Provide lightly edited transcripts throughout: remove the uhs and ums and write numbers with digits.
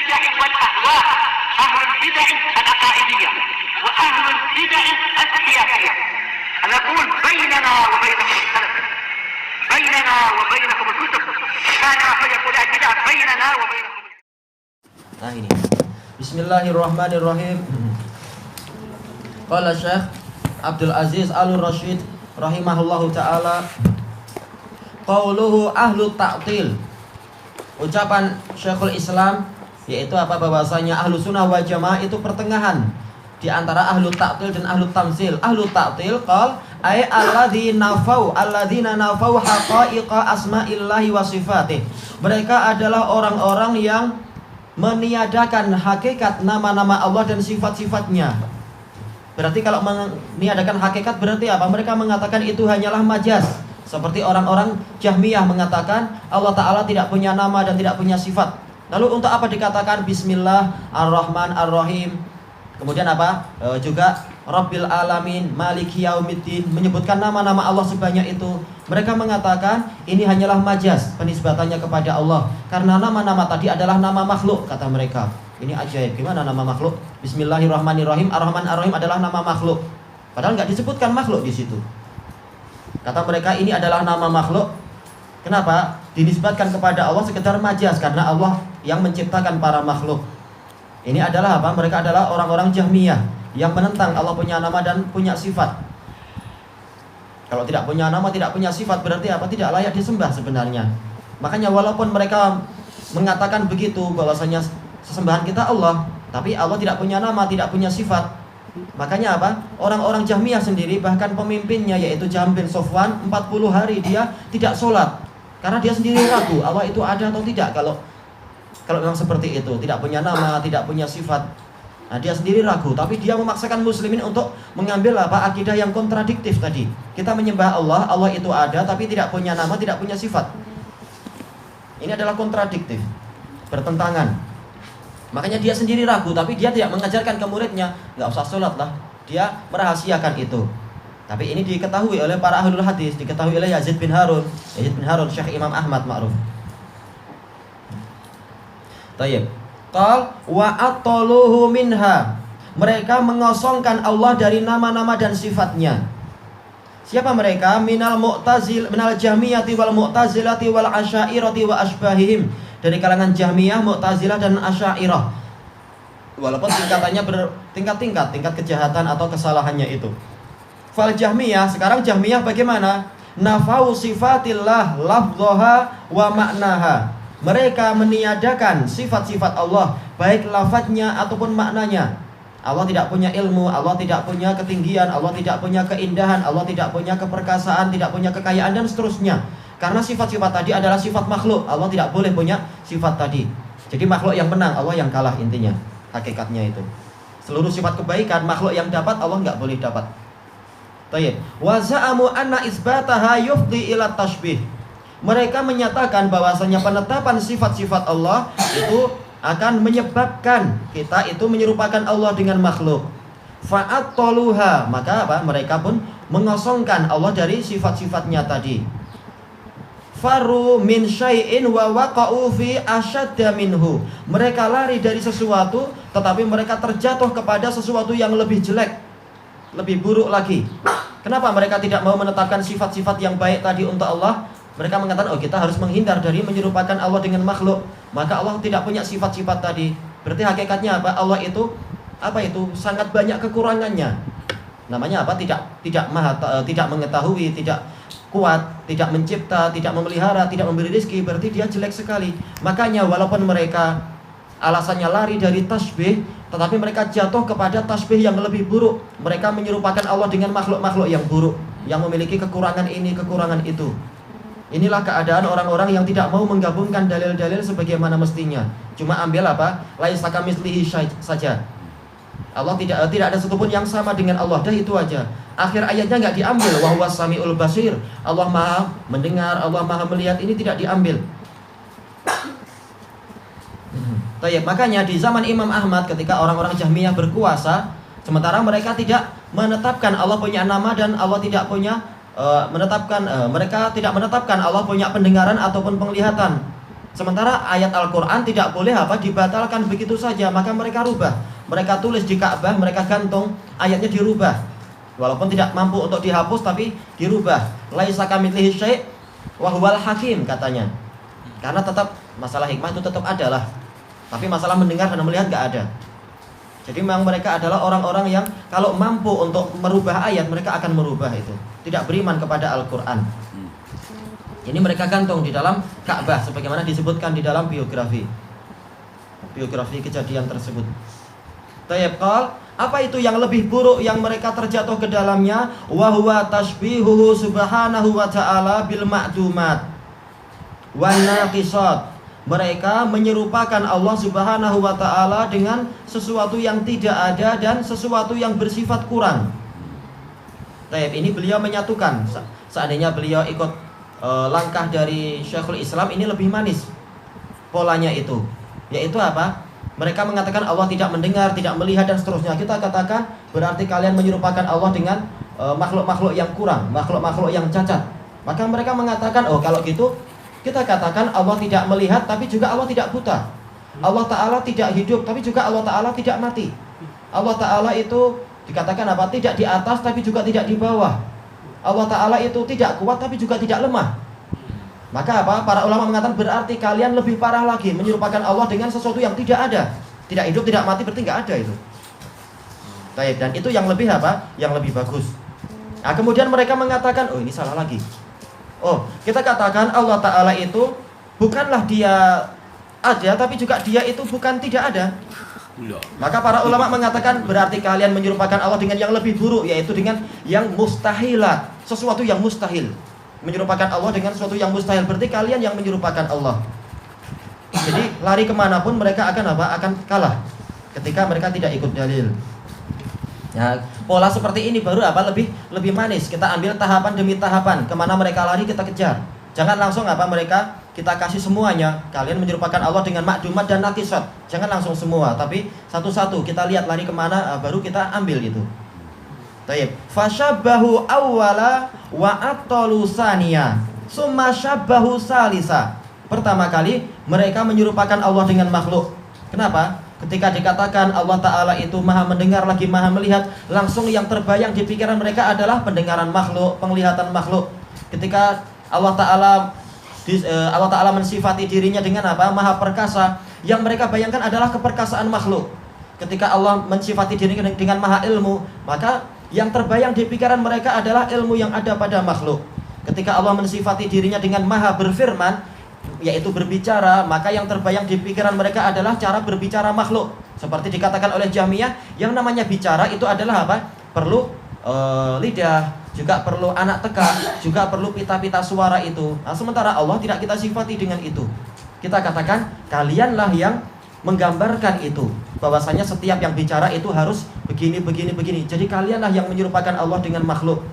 البدع والأهواء، أهل البدع العقائدية وأهل البدع السياسية. نقول بيننا وبينكم السلف، بيننا وبينكم الكتب، كان فيقول البدع بيننا وبينكم. Nah ini. Bismillahirrahmanirrahim. Qala Syekh Abdul Aziz Al-Rasyid rahimahullahu taala, qauluhu ahlu ta'til. Ucapan Syekhul Islam yaitu apa, bahwasanya ahlu sunnah wal jamaah itu pertengahan di antara ahlu ta'til dan ahlu tamsil. Ahlu ta'til qal ay alladzina nafau haqa'iqa asma'illahi wa sifatih. Mereka adalah orang-orang yang meniadakan hakikat nama-nama Allah dan sifat-sifatnya. Berarti kalau meniadakan hakikat berarti apa? Mereka mengatakan itu hanyalah majaz. Seperti orang-orang Jahmiyah mengatakan Allah Ta'ala tidak punya nama dan tidak punya sifat. Lalu untuk apa dikatakan Bismillah Ar-Rahman Ar-Rahim? Kemudian apa? Juga Rabbil Alamin Maliki Yaumiddin, menyebutkan nama-nama Allah sebanyak itu. Mereka mengatakan ini hanyalah majaz, penisbatannya kepada Allah, karena nama-nama tadi adalah nama makhluk, kata mereka. Ini ajaib, gimana nama makhluk? Bismillahirrahmanirrahim, Ar-Rahman Ar-Rahim adalah nama makhluk, padahal nggak disebutkan makhluk di situ. Kata mereka ini adalah nama makhluk. Kenapa? Dinisbatkan kepada Allah sekedar majaz, karena Allah yang menciptakan para makhluk. Ini adalah apa? Mereka adalah orang-orang Jahmiyah yang menentang Allah punya nama dan punya sifat. Kalau tidak punya nama, tidak punya sifat, berarti apa? Tidak layak disembah sebenarnya. Makanya walaupun mereka mengatakan begitu, bahwasanya sesembahan kita Allah, tapi Allah tidak punya nama, tidak punya sifat. Makanya apa? Orang-orang Jahmiyah sendiri, bahkan pemimpinnya yaitu Jahm bin Safwan, 40 hari dia tidak sholat, karena dia sendiri ragu Allah itu ada atau tidak. Kalau memang seperti itu, tidak punya nama, tidak punya sifat, nah dia sendiri ragu, tapi dia memaksakan muslimin untuk mengambil apa? Akidah yang kontradiktif tadi. Kita menyembah Allah, Allah itu ada tapi tidak punya nama, tidak punya sifat. Ini adalah kontradiktif, bertentangan. Makanya dia sendiri ragu, tapi dia tidak mengajarkan ke muridnya, nggak usah sholat lah. Dia merahasiakan itu. Tapi ini diketahui oleh para ahlul hadis, diketahui oleh Yazid bin Harun, Syekh Imam Ahmad ma'ruf. Tayyib. Qal wa ataluhu minha. Mereka mengosongkan Allah dari nama-nama dan sifatnya. Siapa mereka? Minal Jahmiyati wal Mu'tazilati wal Asy'ariyati wa asbahihim. Dari kalangan Jahmiyah, Mu'tazilah dan Asy'ariyah. Walaupun tingkatannya bertingkat-tingkat, tingkat kejahatan atau kesalahannya itu. Fal Jahmiyah, sekarang Jahmiyah bagaimana? Nafau sifatillah lafdhaha wa ma'naha. Mereka meniadakan sifat-sifat Allah, baik lafadznya ataupun maknanya. Allah tidak punya ilmu, Allah tidak punya ketinggian, Allah tidak punya keindahan, Allah tidak punya keperkasaan, tidak punya kekayaan dan seterusnya. Karena sifat-sifat tadi adalah sifat makhluk, Allah tidak boleh punya sifat tadi. Jadi makhluk yang menang, Allah yang kalah intinya. Hakikatnya itu. Seluruh sifat kebaikan makhluk yang dapat, Allah nggak boleh dapat. Tayyib. Wa za'amu anna isbataha yufdi ila tashbih. Mereka menyatakan bahwasanya penetapan sifat-sifat Allah itu akan menyebabkan kita itu menyerupakan Allah dengan makhluk. Fa'attaluha, maka apa? Mereka pun mengosongkan Allah dari sifat-sifatnya tadi. Faru min syai'in wa waqa'u fi asyadda minhu. Mereka lari dari sesuatu, tetapi mereka terjatuh kepada sesuatu yang lebih jelek, lebih buruk lagi. Kenapa mereka tidak mau menetapkan sifat-sifat yang baik tadi untuk Allah? Mereka mengatakan, oh kita harus menghindar dari menyerupakan Allah dengan makhluk. Maka Allah tidak punya sifat-sifat tadi. Berarti hakikatnya apa? Allah itu sangat banyak kekurangannya. Namanya apa? Tidak mengetahui, tidak kuat, tidak mencipta, tidak memelihara, tidak memberi rezeki. Berarti dia jelek sekali. Makanya walaupun mereka alasannya lari dari tasbih, tetapi mereka jatuh kepada tasbih yang lebih buruk. Mereka menyerupakan Allah dengan makhluk-makhluk yang buruk, yang memiliki kekurangan ini, kekurangan itu. Inilah keadaan orang-orang yang tidak mau menggabungkan dalil-dalil sebagaimana mestinya. Cuma ambil apa? Laisa kamitslihi saja. Allah tidak ada satupun yang sama dengan Allah. Dah itu aja. Akhir ayatnya nggak diambil. Wa huwas samiul basir. Allah Maha mendengar, Allah Maha melihat. Ini tidak diambil. Tayyib. Makanya di zaman Imam Ahmad ketika orang-orang Jahmiyah berkuasa, sementara mereka tidak menetapkan Allah punya nama dan Allah tidak punya mereka tidak menetapkan Allah punya pendengaran ataupun penglihatan. Sementara ayat Al-Quran tidak boleh dibatalkan begitu saja, maka mereka rubah. Mereka tulis di Ka'bah, mereka gantung, ayatnya dirubah. Walaupun tidak mampu untuk dihapus, tapi dirubah. Laisa kamitslihi syai' wa huwal hakim katanya. Karena tetap masalah hikmah itu tetap ada lah. Tapi masalah mendengar dan melihat gak ada. Jadi memang mereka adalah orang-orang yang kalau mampu untuk merubah ayat, mereka akan merubah itu. Tidak beriman kepada Al-Quran. Ini mereka gantung di dalam Ka'bah sebagaimana disebutkan di dalam biografi kejadian tersebut. Tayyib qal, apa itu yang lebih buruk yang mereka terjatuh ke dalamnya? Wa huwa tashbihuhu subhanahu wa ta'ala bil ma'dumat wan naqisat. Mereka menyerupakan Allah Subhanahu wa ta'ala dengan sesuatu yang tidak ada dan sesuatu yang bersifat kurang. Tayyib, ini beliau menyatukan. Seandainya beliau ikut langkah dari Syekhul Islam, ini lebih manis polanya itu. Yaitu apa? Mereka mengatakan Allah tidak mendengar, tidak melihat dan seterusnya. Kita katakan berarti kalian menyerupakan Allah dengan makhluk-makhluk yang kurang, makhluk-makhluk yang cacat. Maka mereka mengatakan, oh kalau gitu kita katakan Allah tidak melihat tapi juga Allah tidak buta. Allah Ta'ala tidak hidup tapi juga Allah Ta'ala tidak mati. Allah Ta'ala itu dikatakan apa? Tidak di atas tapi juga tidak di bawah. Allah Ta'ala itu tidak kuat tapi juga tidak lemah. Maka apa? Para ulama mengatakan berarti kalian lebih parah lagi, menyerupakan Allah dengan sesuatu yang tidak ada. Tidak hidup, tidak mati, berarti nggak ada itu. Baik, dan itu yang lebih apa? Yang lebih bagus. Nah, kemudian mereka mengatakan, oh ini salah lagi. Oh, kita katakan Allah Ta'ala itu bukanlah dia ada, tapi juga dia itu bukan tidak ada. Maka para ulama mengatakan berarti kalian menyerupakan Allah dengan yang lebih buruk, yaitu dengan yang mustahilat, sesuatu yang mustahil. Menyerupakan Allah dengan sesuatu yang mustahil, berarti kalian yang menyerupakan Allah. Jadi lari kemanapun mereka akan apa? Akan kalah ketika mereka tidak ikut dalil. Ya, pola seperti ini baru apa? Lebih manis. Kita ambil tahapan demi tahapan. Kemana mereka lari kita kejar. Jangan langsung apa mereka kita kasih semuanya. Kalian menyerupakan Allah dengan makdumat dan nakisat. Jangan langsung semua, tapi satu-satu kita lihat lari kemana, baru kita ambil itu. Taib. Fashabbahu awwala wa attalu saniya. Summa syabbahu salisa. Pertama kali mereka menyerupakan Allah dengan makhluk. Kenapa? Ketika dikatakan Allah Ta'ala itu maha mendengar lagi maha melihat, langsung yang terbayang di pikiran mereka adalah pendengaran makhluk, penglihatan makhluk. Ketika Allah Ta'ala mensifati dirinya dengan apa? Maha perkasa. Yang mereka bayangkan adalah keperkasaan makhluk. Ketika Allah mensifati dirinya dengan maha ilmu, maka yang terbayang di pikiran mereka adalah ilmu yang ada pada makhluk. Ketika Allah mensifati dirinya dengan maha berfirman, yaitu berbicara, maka yang terbayang di pikiran mereka adalah cara berbicara makhluk. Seperti dikatakan oleh Jahmiyah, yang namanya bicara itu adalah apa? Perlu lidah, juga perlu anak teka, juga perlu pita-pita suara itu. Nah, sementara Allah tidak kita sifati dengan itu. Kita katakan kalianlah yang menggambarkan itu, bahwasanya setiap yang bicara itu harus begini. Jadi kalianlah yang menyerupakan Allah dengan makhluk.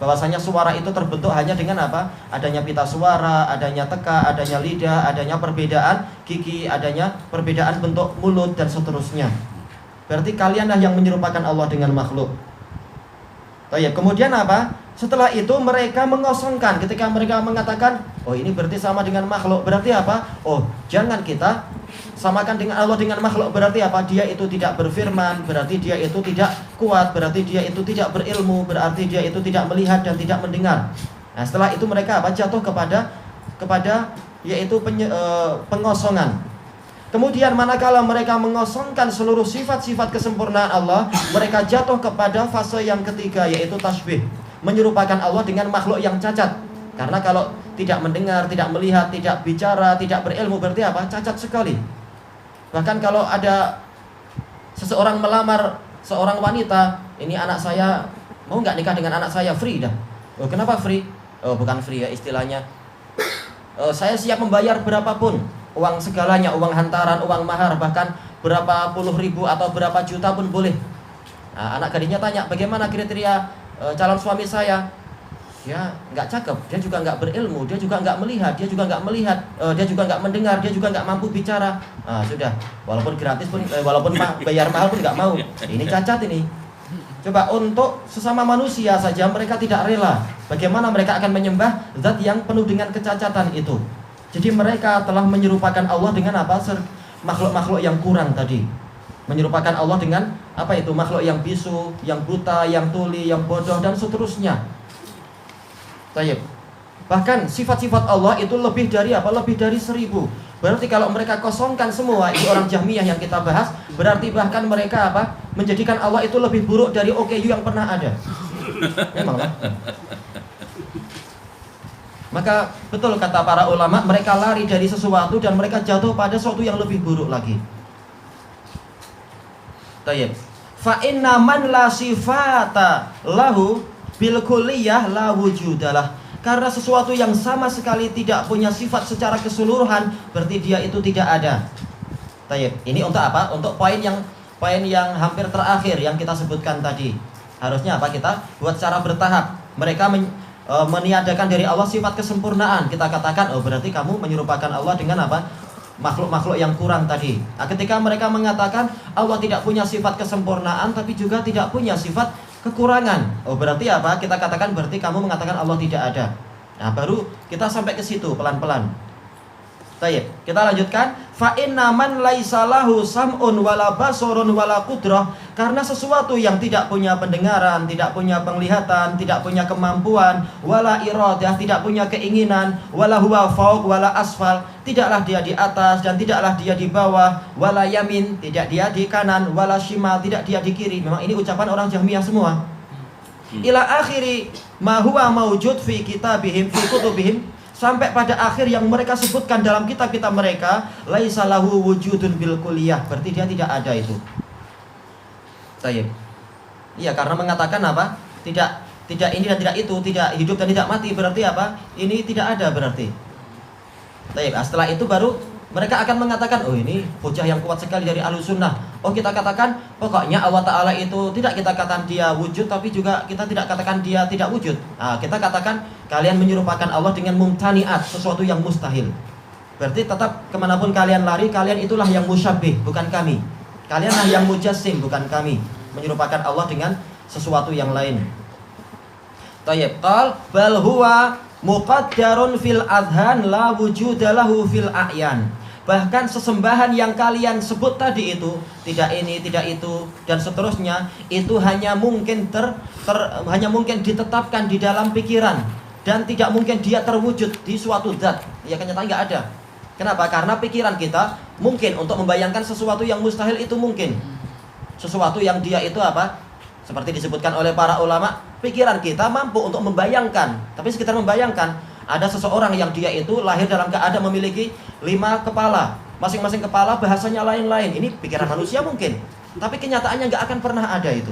Bahwasanya suara itu terbentuk hanya dengan apa? Adanya pita suara, adanya teka, adanya lidah, adanya perbedaan gigi, adanya perbedaan bentuk mulut dan seterusnya. Berarti kalianlah yang menyerupakan Allah dengan makhluk. Kemudian apa? Setelah itu mereka mengosongkan. Ketika mereka mengatakan, oh ini berarti sama dengan makhluk. Berarti apa? Oh, jangan kita samakan dengan Allah dengan makhluk. Berarti apa? Dia itu tidak berfirman, berarti dia itu tidak kuat, berarti dia itu tidak berilmu, berarti dia itu tidak melihat dan tidak mendengar. Nah, setelah itu mereka apa? Jatuh kepada yaitu pengosongan. Kemudian manakala mereka mengosongkan seluruh sifat-sifat kesempurnaan Allah, mereka jatuh kepada fase yang ketiga, yaitu tasbih. Menyerupakan Allah dengan makhluk yang cacat. Karena kalau tidak mendengar, tidak melihat, tidak bicara, tidak berilmu, berarti apa? Cacat sekali. Bahkan kalau ada seseorang melamar seorang wanita, ini anak saya, mau nggak nikah dengan anak saya? Free dah. Oh, kenapa free? Oh, bukan free ya istilahnya. Saya siap membayar berapapun, uang segalanya, uang hantaran, uang mahar, bahkan berapa puluh ribu atau berapa juta pun boleh. Nah, anak gadisnya tanya, bagaimana kriteria calon suami saya? Dia nggak cakep, dia juga nggak berilmu, dia juga nggak melihat, dia juga nggak mendengar, dia juga nggak mampu bicara. Nah, sudah, walaupun gratis pun, walaupun bayar mahal pun nggak mau. Ini cacat ini. Coba untuk sesama manusia saja mereka tidak rela. Bagaimana mereka akan menyembah zat yang penuh dengan kecacatan itu? Jadi mereka telah menyerupakan Allah dengan apa? Makhluk-makhluk yang kurang tadi. Menyerupakan Allah dengan apa itu? Makhluk yang bisu, yang buta, yang tuli, yang bodoh, dan seterusnya. Tayyib. Bahkan sifat-sifat Allah itu lebih dari apa? Lebih dari 1000. Berarti kalau mereka kosongkan semua, ini orang Jahmiyah yang kita bahas, berarti bahkan mereka apa? Menjadikan Allah itu lebih buruk dari OKU yang pernah ada. Memanglah. Maka betul kata para ulama, mereka lari dari sesuatu dan mereka jatuh pada sesuatu yang lebih buruk lagi. Tayyib. Fa inna man la sifata lahu bil kulliyah la wujudalah. Karena sesuatu yang sama sekali tidak punya sifat secara keseluruhan, berarti dia itu tidak ada. Tayyib. Ini untuk apa? Untuk poin yang hampir terakhir yang kita sebutkan tadi. Harusnya apa? Kita buat secara bertahap. Mereka meniadakan dari Allah sifat kesempurnaan. Kita katakan, oh berarti kamu menyerupakan Allah dengan apa? Makhluk-makhluk yang kurang tadi. Nah, ketika mereka mengatakan Allah tidak punya sifat kesempurnaan, tapi juga tidak punya sifat kekurangan, oh berarti apa? Kita katakan berarti kamu mengatakan Allah tidak ada. Nah, baru kita sampai ke situ pelan-pelan. Baik, kita lanjutkan. Fa inna man laisa lahu sam'un wala basarun wala qudrah, karena sesuatu yang tidak punya pendengaran, tidak punya penglihatan, tidak punya kemampuan, wala iradah, tidak punya keinginan, wala huwa fauq wala asfal, tidaklah dia di atas dan tidaklah dia di bawah, wala yamin, tidak dia di kanan, wala shimal, tidak dia di kiri. Memang ini ucapan orang Jahmiyah semua. Ila akhiri ma huwa maujud fi kitabihim fi kutubihim, sampai pada akhir yang mereka sebutkan dalam kitab-kitab mereka, laisa lahu wujudun bil kulliyah, berarti dia tidak ada itu. Baik. Iya, karena mengatakan apa? Tidak ini dan tidak itu, tidak hidup dan tidak mati, berarti apa? Ini tidak ada berarti. Baik, setelah itu baru mereka akan mengatakan, oh ini hujah yang kuat sekali dari Ahlussunnah. Oh kita katakan, pokoknya Allah Ta'ala itu tidak kita katakan dia wujud, tapi juga kita tidak katakan dia tidak wujud. Nah, kita katakan kalian menyerupakan Allah dengan mumtani'at, sesuatu yang mustahil. Berarti tetap kemanapun kalian lari, kalian itulah yang musyabbih, bukan kami. Kalianlah yang mujassim, bukan kami. Menyerupakan Allah dengan sesuatu yang lain. Tayyib, qal bal huwa muqaddarun fil adhan la wujudalahu fil a'yan. Bahkan sesembahan yang kalian sebut tadi itu, tidak ini, tidak itu, dan seterusnya, itu hanya mungkin hanya mungkin ditetapkan di dalam pikiran, dan tidak mungkin dia terwujud di suatu zat. Ya kenyataan nggak ada. Kenapa? Karena pikiran kita mungkin untuk membayangkan sesuatu yang mustahil itu mungkin. Sesuatu yang dia itu apa? Seperti disebutkan oleh para ulama, pikiran kita mampu untuk membayangkan, tapi sekitar membayangkan. Ada seseorang yang dia itu lahir dalam keadaan memiliki 5 kepala. Masing-masing kepala bahasanya lain-lain. Ini pikiran manusia mungkin, tapi kenyataannya nggak akan pernah ada itu.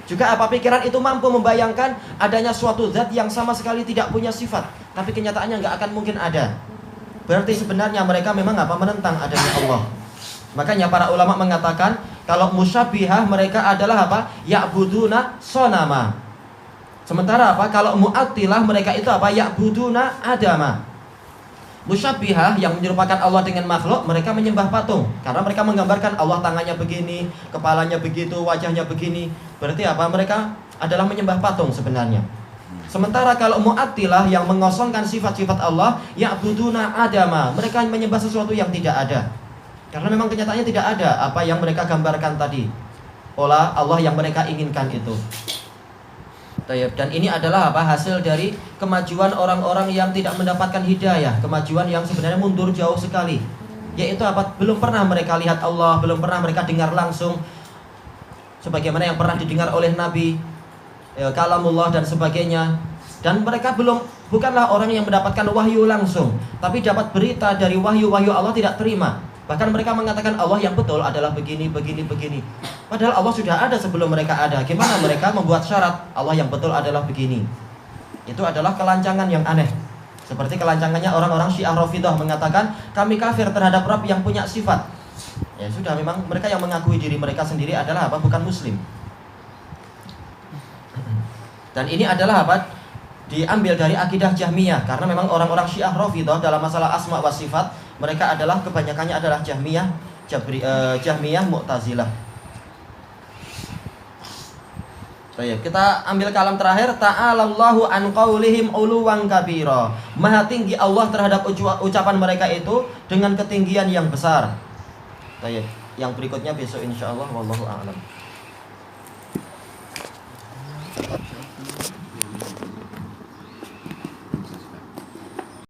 Juga apa? Pikiran itu mampu membayangkan adanya suatu zat yang sama sekali tidak punya sifat, tapi kenyataannya nggak akan mungkin ada. Berarti sebenarnya mereka memang apa? Menentang adanya Allah. Makanya para ulama mengatakan kalau musyabbihah mereka adalah apa? Ya'buduna sonama. Sementara apa? Kalau mu'attilah mereka itu apa? Ya'buduna adama. Musyabbihah yang menyerupakan Allah dengan makhluk, mereka menyembah patung. Karena mereka menggambarkan Allah tangannya begini, kepalanya begitu, wajahnya begini. Berarti apa? Mereka adalah menyembah patung sebenarnya. Sementara kalau mu'attilah yang mengosongkan sifat-sifat Allah, ya'buduna adama. Mereka menyembah sesuatu yang tidak ada. Karena memang kenyataannya tidak ada apa yang mereka gambarkan tadi. Olah Allah yang mereka inginkan itu. Dan ini adalah apa? Hasil dari kemajuan orang-orang yang tidak mendapatkan hidayah, kemajuan yang sebenarnya mundur jauh sekali. Yaitu apa? Belum pernah mereka lihat Allah, belum pernah mereka dengar langsung sebagaimana yang pernah didengar oleh Nabi, kalamullah dan sebagainya. Dan mereka bukanlah orang yang mendapatkan wahyu langsung, tapi dapat berita dari wahyu-wahyu Allah tidak terima. Bahkan mereka mengatakan Allah yang betul adalah begini, begini, begini. Padahal Allah sudah ada sebelum mereka ada. Gimana mereka membuat syarat Allah yang betul adalah begini? Itu adalah kelancangan yang aneh. Seperti kelancangannya orang-orang Syiah Rafidhah mengatakan kami kafir terhadap Rabb yang punya sifat. Ya sudah, memang mereka yang mengakui diri mereka sendiri adalah apa? Bukan muslim. Dan ini adalah apa? Diambil dari akidah Jahmiyah. Karena memang orang-orang Syiah Rafidhah dalam masalah asma wa sifat, mereka adalah kebanyakannya adalah Jahmiyah, Jahmiyah Mu'tazilah. Baik, kita ambil kalam terakhir. Ta'alallahu an qaulihim uluwan kabira. Maha tinggi Allah terhadap ucapan mereka itu dengan ketinggian yang besar. Baik, yang berikutnya besok insyaallah wallahu a'lam.